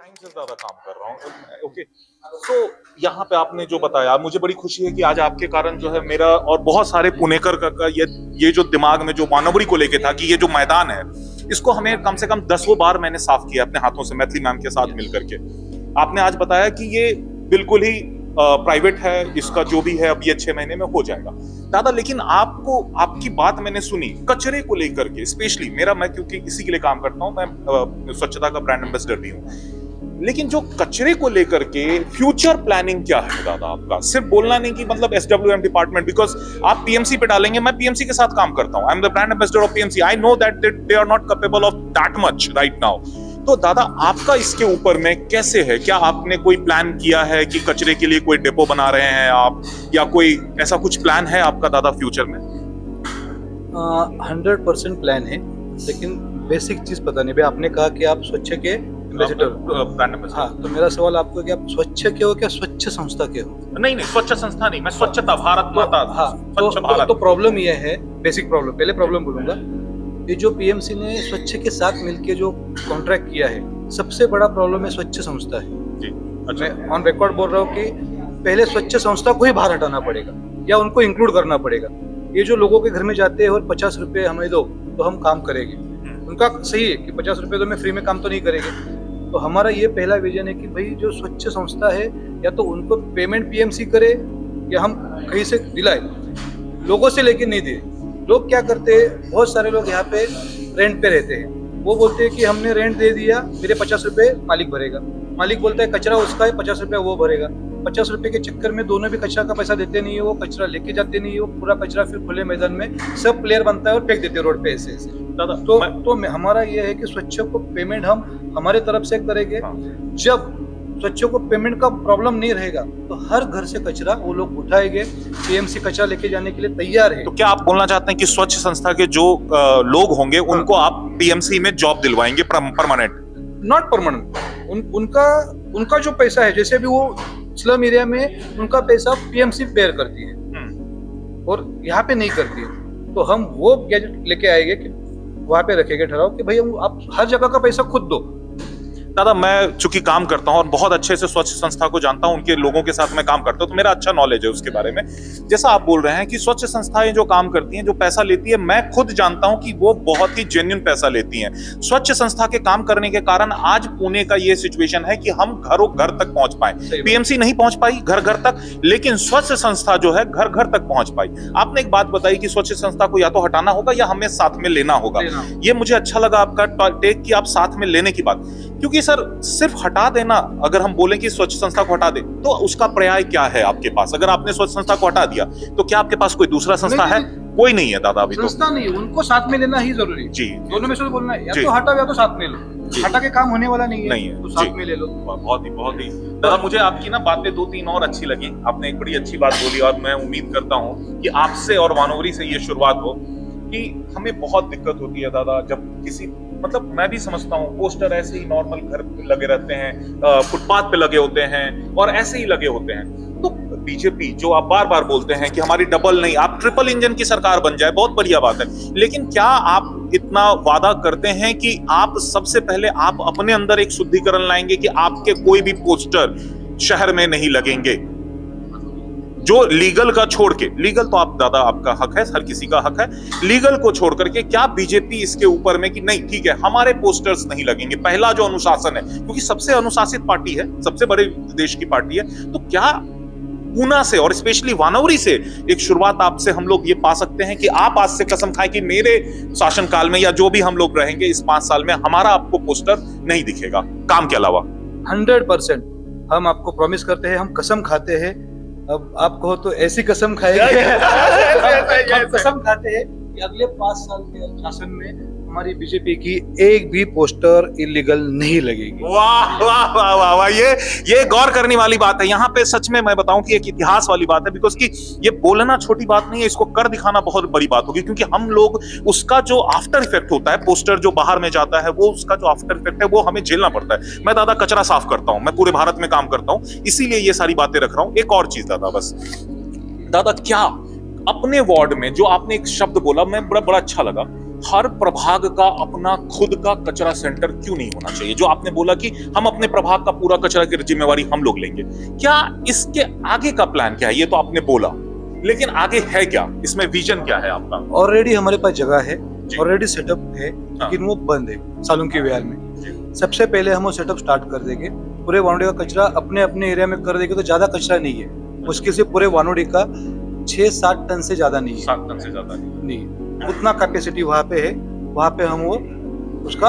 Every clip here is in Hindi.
टाइम से ज्यादा काम कर रहा हूँ। ओके, तो यहाँ पे आपने जो बताया, मुझे बड़ी खुशी है कि आज आपके कारण जो है मेरा और बहुत सारे पुणेकर का ये जो दिमाग में जो मानवरी को लेके था कि ये जो मैदान है इसको हमें कम से कम 10 बार मैंने साफ किया अपने हाथों से मैथिली मैम के साथ मिलकर के। आपने आज बताया कि ये बिल्कुल ही प्राइवेट है, इसका जो भी है अब ये 6 महीने में हो जाएगा दादा। लेकिन आपको आपकी बात मैंने सुनी कचरे को लेकर के, स्पेशली मैं क्योंकि इसी के लिए काम करता हूँ, मैं स्वच्छता का ब्रांड एम्बेसडर भी हूँ। लेकिन जो कचरे को लेकर के फ्यूचर प्लानिंग क्या है दादा आपका? सिर्फ बोलना नहीं कि मतलब SWM डिपार्टमेंट, बिकॉज आप PMC पे डालेंगे, मैं PMC के साथ काम करता हूँ, I am the brand ambassador of PMC, I know that they are not capable of that much right now. तो दादा आपका इसके ऊपर में कैसे है? क्या आपने कोई प्लान किया है कि कचरे के लिए कोई डिपो बना रहे हैं आप, या कोई ऐसा कुछ प्लान है आपका दादा फ्यूचर में? 100% प्लान है, लेकिन बेसिक चीज पता नहीं। भाई आपने कहा कि आप स्वच्छ के एम्बेसडर, ब्रांड एम्बेसडर। हाँ, तो मेरा सवाल आपको कि आप स्वच्छ के हो क्या स्वच्छ संस्था के हो? नहीं स्वच्छ संस्था नहीं, मैं स्वच्छता भारत माता। हाँ, स्वच्छ भारत। तो प्रॉब्लम ये है, बेसिक प्रॉब्लम, पहले प्रॉब्लम बोलूंगा। ये जो PMC ने स्वच्छ के साथ मिलकर जो कॉन्ट्रैक्ट किया है, सबसे बड़ा प्रॉब्लम है स्वच्छ संस्था है जी। अच्छा। मैं ऑन रिकॉर्ड बोल रहा हूँ कि पहले स्वच्छ संस्था को ही बाहर हटाना पड़ेगा या उनको इंक्लूड करना पड़ेगा। ये जो लोगों के घर में जाते हैं और 50 रुपए हमें दो तो हम काम करेंगे, उनका सही है कि 50 रुपए तो मैं फ्री में काम तो नहीं करेंगे। तो हमारा ये पहला विजन है कि भाई जो स्वच्छ संस्था है या तो उनको पेमेंट PMC करे या हम कहीं से दिलाए, लोगों से लेके नहीं दे। लोग क्या करते हैं, बहुत सारे लोग यहाँ पे रेंट पे रहते हैं, वो बोलते हैं कि हमने रेंट दे दिया, मेरे 50 रुपए मालिक भरेगा। मालिक बोलता है कचरा उसका है, 50 रुपए वो भरेगा। 50 रुपए के चक्कर में दोनों भी कचरा का पैसा देते नहीं है, वो कचरा लेके जाते नहीं है, वो पूरा कचरा फिर खुले मैदान में सब प्लेयर बनता है और फेंक देते हैं रोड पे ऐसे ऐसे। तो हमारा ये है कि स्वच्छ को पेमेंट हम हमारे तरफ से करेंगे। जब स्वच्छ को पेमेंट का प्रॉब्लम नहीं रहेगा तो हर घर से कचरा वो लोग उठाएंगे, PMC कचरा लेके जाने के लिए तैयार है। तो क्या आप बोलना चाहते हैं कि स्वच्छ संस्था के जो लोग होंगे उनको आप PMC में जॉब दिलवाएंगे परमानेंट? नॉट परमानेंट, उनका जो पैसा है, जैसे भी वो स्लम एरिया में उनका पैसा PMC बेयर करती है और यहाँ पे नहीं करती है, तो हम वो गैजेट लेके आएंगे कि वहां पे रखेंगे ठहराव कि भाई आप हर जगह का पैसा खुद दो। दादा मैं चूंकि काम करता हूं और बहुत अच्छे से स्वच्छ संस्था को जानता हूं, उनके लोगों के साथ मैं काम करता हूं, तो मेरा अच्छा नॉलेज है उसके बारे में। जैसा आप बोल रहे हैं कि स्वच्छ संस्थाएं जो काम करती हैं, जो पैसा लेती है, मैं खुद जानता हूं कि वो बहुत ही जेन्युइन पैसा लेती हैं। स्वच्छ संस्था के काम करने के कारण आज पुणे का ये सिचुएशन है कि हम घरों घर तक पहुंच पाए। PMC नहीं पहुंच पाई घर घर तक, लेकिन स्वच्छ संस्था जो है घर घर तक पहुंच पाई। आपने एक बात बताई कि स्वच्छ संस्था को या तो हटाना होगा या हमें साथ में लेना होगा। ये मुझे अच्छा लगा आपका टेक कि आप साथ में लेने की बात, क्योंकि सर सिर्फ हटा देना, अगर हम बोलें कि स्वच्छ संस्था को हटा दे तो उसका पर्याय क्या है आपके पास? अगर आपने स्वच्छ संस्था को हटा दिया तो क्या आपके पास कोई दूसरा संस्था है? कोई नहीं है दादा अभी। संस्था नहीं, उनको साथ में लेना ही जरूरी है। जी, दोनों में से बोलना है, या तो हटाओ या तो साथ में लो। हटा के काम होने वाला नहीं है, तो साथ में ले लो। बहुत ही दादा, मुझे आपकी ना बातें 2-3 और अच्छी लगी। आपने एक बड़ी अच्छी बात बोली और मैं उम्मीद करता हूँ कि आपसे और वानवरी से ये शुरुआत हो कि हमें बहुत दिक्कत होती है दादा जब किसी, मतलब मैं भी समझता हूँ, पोस्टर ऐसे ही नॉर्मल घर पे लगे रहते हैं, फुटपाथ पे लगे होते हैं और ऐसे ही लगे होते हैं। तो बीजेपी जो आप बार बार बोलते हैं कि हमारी डबल नहीं, आप ट्रिपल इंजन की सरकार बन जाए, बहुत बढ़िया बात है, लेकिन क्या आप इतना वादा करते हैं कि आप सबसे पहले आप अपने अंदर एक शुद्धिकरण लाएंगे कि आपके कोई भी पोस्टर शहर में नहीं लगेंगे? जो लीगल का छोड़ के, लीगल तो आप दादा आपका हक है, हर किसी का हक है, लीगल को छोड़ करके क्या बीजेपी इसके ऊपर में कि नहीं ठीक है हमारे पोस्टर्स नहीं लगेंगे? पहला जो अनुशासन है, क्योंकि सबसे अनुशासित पार्टी है, सबसे बड़े देश की पार्टी है, तो क्या पूना से और स्पेशली वानवरी से एक शुरुआत आपसे हम लोग ये पा सकते हैं कि आप आज से कसम खाएं कि मेरे शासनकाल में या जो भी हम लोग रहेंगे इस 5 साल में हमारा आपको पोस्टर नहीं दिखेगा काम के अलावा? 100% हम आपको प्रॉमिस करते हैं, हम कसम खाते हैं। अब आप कहो तो ऐसी कसम खाएंगे हम कसम खाते हैं कि अगले 5 साल के शासन में हमारी बीजेपी की एक भी पोस्टर इलीगल नहीं लगेगी। वाह वाह वाह वाह वाह, ये गौर करने वाली बात है। यहाँ पे सच में मैं बताऊं कि एक इतिहास वाली बात है, बिकॉज कि ये बोलना छोटी बात नहीं है, इसको कर दिखाना बहुत बड़ी बात होगी, क्योंकि हम लोग उसका जो आफ्टर इफेक्ट होता है, पोस्टर जो बाहर में जाता है, वो उसका जो आफ्टर इफेक्ट है वो हमें झेलना पड़ता है। मैं दादा कचरा साफ करता हूं, मैं पूरे भारत में काम करता हूं, इसीलिए ये सारी बातें रख रहा हूं। एक और चीज दादा, बस दादा क्या अपने वार्ड में जो आपने एक शब्द बोला, मैं बड़ा अच्छा लगा हर प्रभाग का अपना खुद का कचरा सेंटर क्यों नहीं होना चाहिए? जो आपने बोला कि हम अपने प्रभाग का पूरा कचरा की जिम्मेवारी हम लोग लेंगे, क्या इसके आगे का प्लान क्या है? ये तो आपने बोला, लेकिन आगे है क्या? इसमें विजन क्या है आपका? ऑलरेडी हमारे पास जगह है, ऑलरेडी सेटअप है, लेकिन वो बंद है सालों की विहार में। सबसे पहले हम वो सेटअप स्टार्ट कर देंगे। पूरे वानोडी का कचरा अपने अपने एरिया में कर देंगे तो ज्यादा कचरा नहीं है, मुश्किल से पूरे वानोडी का 6-7 टन से ज्यादा नहीं है। 7 टन से ज्यादा नहीं। उतना कैपेसिटी वहाँ पे है, वहाँ पे हम वो उसका।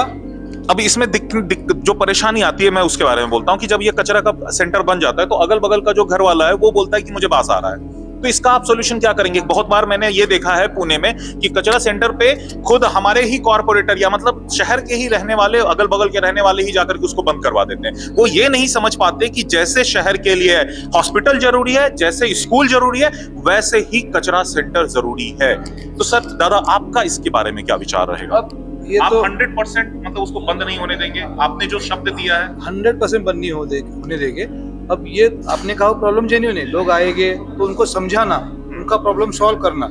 अब इसमें जो परेशानी आती है, मैं उसके बारे में बोलता हूँ कि जब ये कचरा का सेंटर बन जाता है तो अगल बगल का जो घर वाला है वो बोलता है कि मुझे बास आ रहा है, तो इसका आप सोल्यूशन क्या करेंगे? बहुत बार मैंने ये देखा है पुणे में कि कचरा सेंटर पे खुद हमारे ही कॉर्पोरेटर या मतलब शहर के ही रहने वाले, अगल बगल के रहने वाले ही जाकर के उसको बंद करवा देते हैं। वो ये नहीं समझ पाते कि जैसे शहर के लिए हॉस्पिटल जरूरी है, जैसे स्कूल जरूरी है, वैसे ही कचरा सेंटर जरूरी है। तो सर दादा, आपका इसके बारे में क्या विचार रहेगा? आप तो 100% मतलब उसको बंद नहीं होने देंगे? आपने जो शब्द दिया है 100% बंद नहीं होने देंगे। अब ये आपने कहा प्रॉब्लम जेन्युइन है, लोग आएंगे तो उनको समझाना, उनका प्रॉब्लम सॉल्व करना।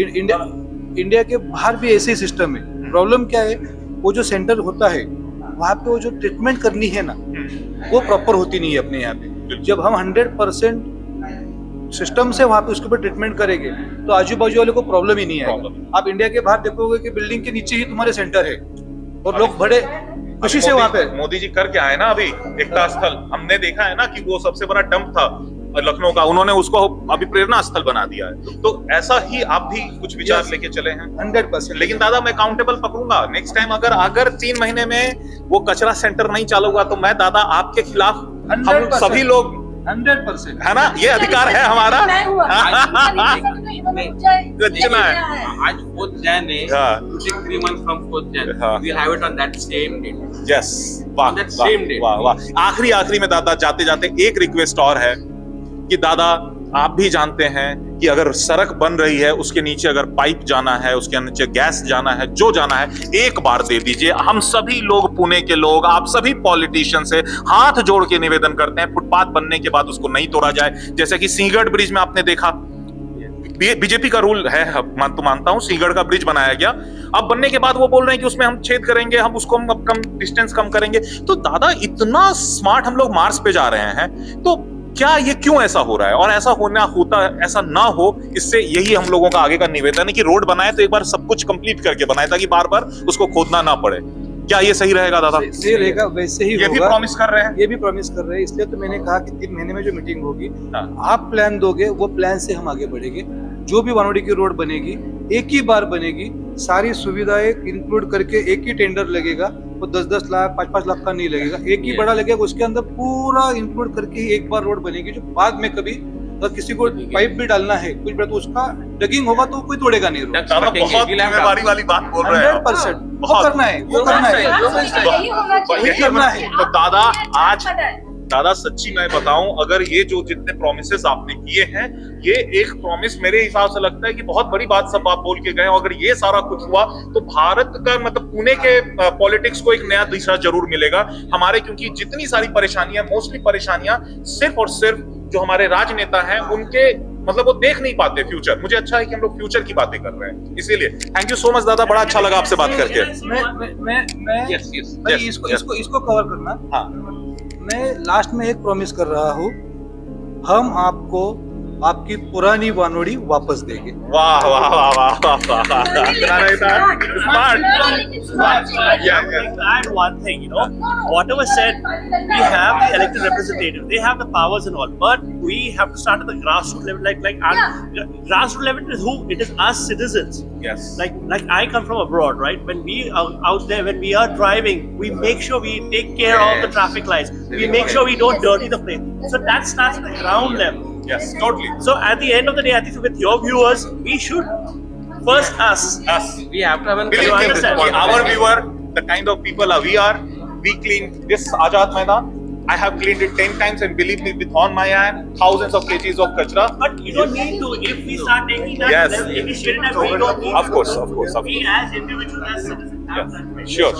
इंडिया के बाहर भी ऐसे ही सिस्टम है। प्रॉब्लम क्या है, वो जो सेंटर होता है वहाँ पे वो जो ट्रीटमेंट करनी है ना, वो प्रॉपर होती नहीं है अपने यहाँ पे। जब हम 100% सिस्टम से वहाँ पे उसके ऊपर ट्रीटमेंट करेंगे तो आजू बाजू वाले को प्रॉब्लम ही नहीं आएगा। आप इंडिया के बाहर देखोगे कि बिल्डिंग के नीचे ही तुम्हारे सेंटर है और लोग बड़े खुशी से वहाँ पे। मोदी जी करके आए ना अभी एकता स्थल, हमने देखा है ना कि वो सबसे बड़ा डंप था लखनऊ का, उन्होंने उसको अभी प्रेरणा स्थल बना दिया है। तो ऐसा ही आप भी कुछ विचार लेके चले हैं? 100%। लेकिन दादा, मैं काउंटेबल पकड़ूंगा नेक्स्ट टाइम। अगर 3 महीने में वो कचरा सेंटर नहीं चालू हुआ तो मैं दादा आपके खिलाफ, हम सभी लोग 100% है ना, ये अधिकार है हमारा। रचना है। आज 4th Jan है, to take 3 months from 4th Jan, we have it on that same date. Yes, वाह That same day. वाह वाह। आखिरी में दादा, जाते जाते एक रिक्वेस्ट और है कि दादा, आप भी जानते हैं कि अगर सड़क बन रही है, उसके नीचे अगर पाइप जाना है, उसके नीचे गैस जाना है, जो जाना है, एक बार दे दीजिए। हम सभी लोग, पुणे के लोग, आप सभी पॉलिटिशियन से हाथ जोड़ के निवेदन करते हैं, फुटपाथ बनने के बाद उसको नहीं तोड़ा जाए। जैसे कि सिंहगढ़ ब्रिज में आपने देखा, बीजेपी का रूल है, तो मानता हूं, सिंहगढ़ का ब्रिज बनाया गया। अब बनने के बाद वो बोल रहे हैं कि उसमें हम छेद करेंगे, हम उसको कम डिस्टेंस कम करेंगे। तो दादा, इतना स्मार्ट हम लोग मार्स पे जा रहे हैं, तो क्या ये क्यों ऐसा हो रहा है? और ऐसा ना हो, इससे यही हम लोगों का आगे का निवेदन है कि रोड बनाए तो एक बार सब कुछ कंप्लीट करके बनाए, ताकि बार बार उसको खोदना ना पड़े। क्या ये सही रहेगा दादा? सही रहेगा, वैसे ही ये होगा। भी प्रॉमिस कर रहे हैं? ये भी प्रॉमिस कर रहे हैं, इसलिए तो मैंने कहा कि 3 महीने में जो मीटिंग होगी, आप प्लान दोगे, वो प्लान से हम आगे बढ़ेंगे। जो भी वानोडी की रोड बनेगी, एक ही बार बनेगी, सारी सुविधाएं इंक्लूड करके एक ही टेंडर लगेगा। वो 10-10 लाख 5-5 लाख का नहीं लगेगा, एक ही बड़ा लगेगा, उसके अंदर पूरा इंक्लूड करके एक बार रोड बनेगी। जो बाद में कभी अगर किसी को पाइप भी डालना है कुछ भी, तो उसका डगिंग होगा तो कोई तोड़ेगा नहीं रोड। बहुत जिम्मेदारी वाली बात बोल रहे हैं। 100% वो करना है, वो करना है, यही करना है। तो दादा, आज दादा सच्ची मैं बताऊं, अगर ये जो जितने प्रोमिसेस आपने किए हैं, ये एक प्रॉमिस मेरे हिसाब से लगता है कि बहुत बड़ी बात सब आप बोल के गए। अगर ये सारा कुछ हुआ तो भारत का, मतलब पुणे के पॉलिटिक्स को एक नया दिशा जरूर मिलेगा हमारे, क्योंकि जितनी सारी परेशानियां, मोस्टली परेशानियां सिर्फ और सिर्फ जो हमारे राजनेता हैं उनके, मतलब वो देख नहीं पाते फ्यूचर। मुझे अच्छा है कि हम लोग फ्यूचर की बातें कर रहे हैं, इसीलिए थैंक यू सो मच दादा, बड़ा अच्छा लगा आपसे बात करके। मैं इसको कवर करना। हाँ, मैं लास्ट में एक प्रॉमिस कर रहा हूँ, हम आपको आपकी पुरानी वानोडी वापस देंगे। वाह वाह वाह वाह वाह। Add one thing, whatever said, we have the elected representative, they have the powers and all, but we have to start at the grassroots level, grassroots level is who? It is us citizens. Yes. Like I come from abroad, right? When we are out there, when we are driving, we make sure we take care of the traffic lights. We make sure we don't dirty the place. So that starts at the ground level. Yes, totally. So at the end of the day, I think with your viewers, we should first us. We have to have an Believe me, our viewer, the kind of people we are, we clean this Azad Maidan. I have cleaned it 10 times, and believe me, with on my hand, thousands of kgs of kachra. But you don't need to. If we start taking that Yes. initiative, that we don't need Of course. We as individuals, as citizens, have that right. Sure.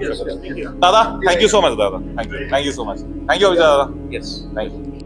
Yes, thank you. Dada, thank you so much, Dada. Thank you so much. Thank you, Vijay Dada. Yes. Thank you.